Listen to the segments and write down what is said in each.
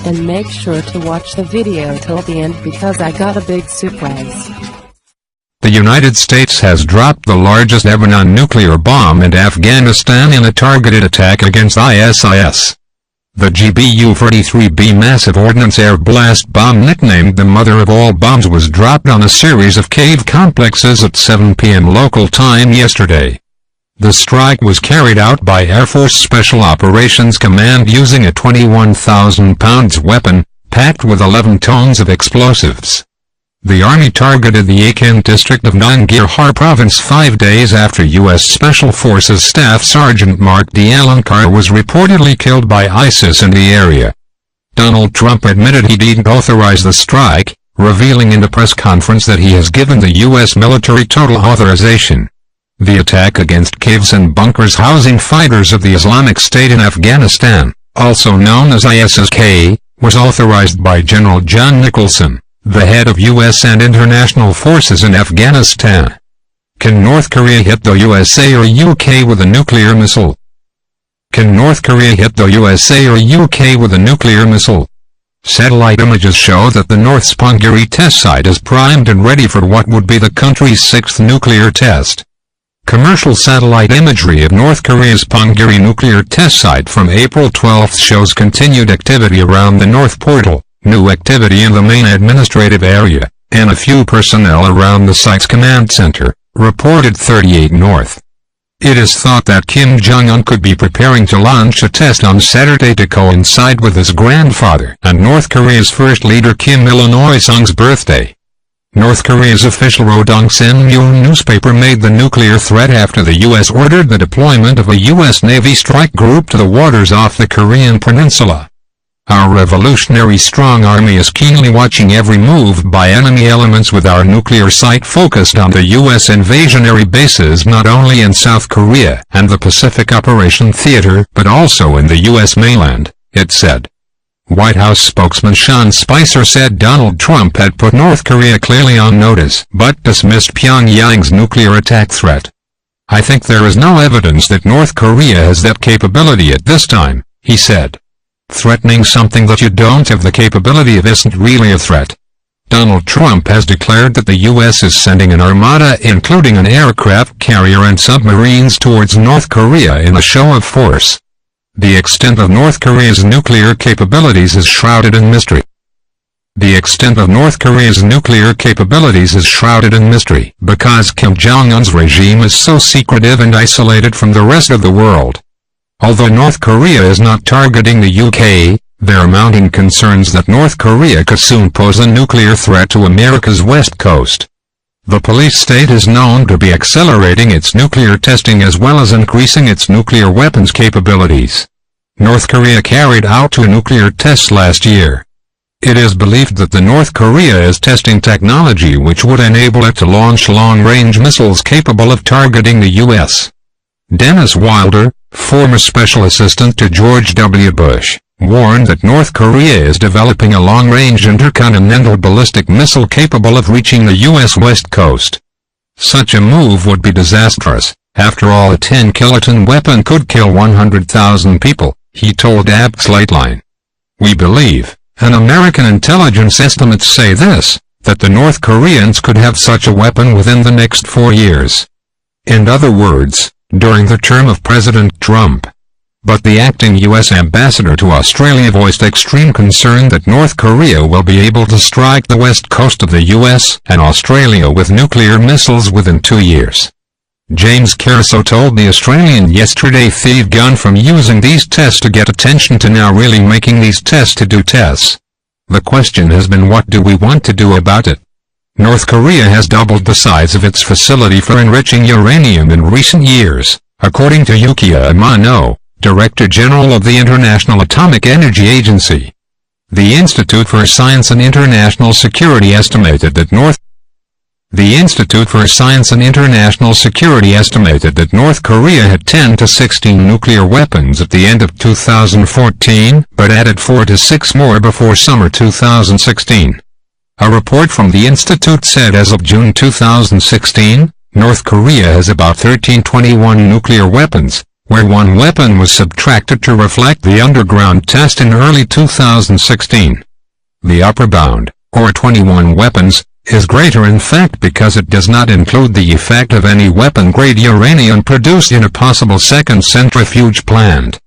And make sure to watch the video till the end because I got a big surprise. The United States has dropped the largest ever non-nuclear bomb in Afghanistan in a targeted attack against ISIS. The GBU-43B massive ordnance air blast bomb, nicknamed the mother of all bombs, was dropped on a series of cave complexes at 7 p.m. local time yesterday. The strike was carried out by Air Force Special Operations Command using a 21,000-pound weapon, packed with 11 tons of explosives. The Army targeted the Akin district of Nangarhar province 5 days after U.S. Special Forces Staff Sergeant Mark D. Alankar was reportedly killed by ISIS in the area. Donald Trump admitted he didn't authorize the strike, revealing in a press conference that he has given the U.S. military total authorization. The attack against caves and bunkers housing fighters of the Islamic State in Afghanistan, also known as ISIS-K, was authorized by General John Nicholson, the head of U.S. and international forces in Afghanistan. Can North Korea hit the USA or UK with a nuclear missile? Can North Korea hit the USA or UK with a nuclear missile? Satellite images show that the North Punggye test site is primed and ready for what would be the country's 6th nuclear test. Commercial satellite imagery of North Korea's Punggye nuclear test site from April 12 shows continued activity around the North Portal, new activity in the main administrative area, and a few personnel around the site's command center, reported 38 North. It is thought that Kim Jong-un could be preparing to launch a test on Saturday to coincide with his grandfather and North Korea's first leader Kim Il-sung's birthday. North Korea's official Rodong Sinmun newspaper made the nuclear threat after the U.S. ordered the deployment of a U.S. Navy strike group to the waters off the Korean peninsula. Our revolutionary strong army is keenly watching every move by enemy elements with our nuclear sight focused on the U.S. invasionary bases not only in South Korea and the Pacific Operation Theater but also in the U.S. mainland, it said. White House spokesman Sean Spicer said Donald Trump had put North Korea clearly on notice but dismissed Pyongyang's nuclear attack threat. I think there is no evidence that North Korea has that capability at this time, he said. Threatening something that you don't have the capability of isn't really a threat. Donald Trump has declared that the U.S. is sending an armada including an aircraft carrier and submarines towards North Korea in a show of force. The extent of North Korea's nuclear capabilities is shrouded in mystery. The extent of North Korea's nuclear capabilities is shrouded in mystery because Kim Jong-un's regime is so secretive and isolated from the rest of the world. Although North Korea is not targeting the UK, there are mounting concerns that North Korea could soon pose a nuclear threat to America's west coast. The police state is known to be accelerating its nuclear testing as well as increasing its nuclear weapons capabilities. North Korea carried out 2 nuclear tests last year. It is believed that the North Korea is testing technology which would enable it to launch long-range missiles capable of targeting the U.S. Dennis Wilder, former special assistant to George W. Bush, warned that North Korea is developing a long-range intercontinental ballistic missile capable of reaching the U.S. west coast. Such a move would be disastrous. After all, a 10-kiloton weapon could kill 100,000 people, he told Slateline. We believe, and American intelligence estimates say this, that the North Koreans could have such a weapon within the next 4 years. In other words, during the term of President Trump. But the acting U.S. ambassador to Australia voiced extreme concern that North Korea will be able to strike the west coast of the U.S. and Australia with nuclear missiles within 2 years. James Caruso told the Australian yesterday they've gone from using these tests to get attention to now really making these tests to do tests. The question has been, what do we want to do about it? North Korea has doubled the size of its facility for enriching uranium in recent years, according to Yukiya Amano, Director General of the International Atomic Energy Agency. The Institute for Science and International Security estimated that North Korea had 10 to 16 nuclear weapons at the end of 2014, but added 4 to 6 more before summer 2016. A report from the institute said as of June 2016, North Korea has about 1321 nuclear weapons, where one weapon was subtracted to reflect the underground test in early 2016. The upper bound, or 21 weapons, is greater in fact because it does not include the effect of any weapon-grade uranium produced in a possible second centrifuge plant.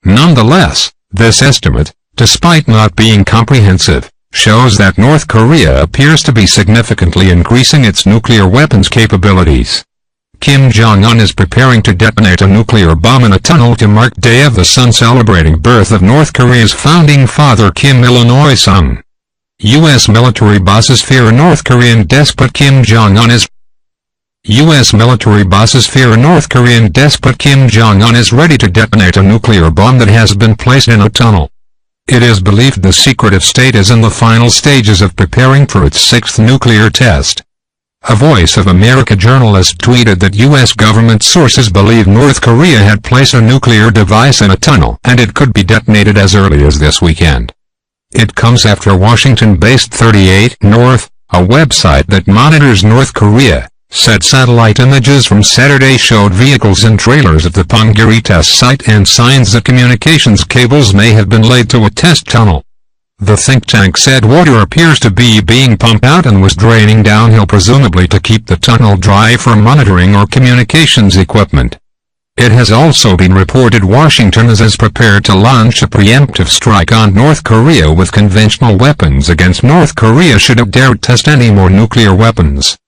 Nonetheless, this estimate, despite not being comprehensive, shows that North Korea appears to be significantly increasing its nuclear weapons capabilities. Kim Jong-un is preparing to detonate a nuclear bomb in a tunnel to mark Day of the Sun, celebrating birth of North Korea's founding father Kim Il-sung. U.S. military bosses fear North Korean despot Kim Jong-un is U.S. military bosses fear North Korean despot Kim Jong-un is ready to detonate a nuclear bomb that has been placed in a tunnel. It is believed the secretive state is in the final stages of preparing for its sixth nuclear test. A Voice of America journalist tweeted that U.S. government sources believe North Korea had placed a nuclear device in a tunnel and it could be detonated as early as this weekend. It comes after Washington-based 38 North, a website that monitors North Korea, said satellite images from Saturday showed vehicles and trailers at the Punggye-ri test site and signs that communications cables may have been laid to a test tunnel. The think tank said water appears to be being pumped out and was draining downhill, presumably to keep the tunnel dry for monitoring or communications equipment. It has also been reported Washington is as prepared to launch a preemptive strike on North Korea with conventional weapons against North Korea should it dare test any more nuclear weapons.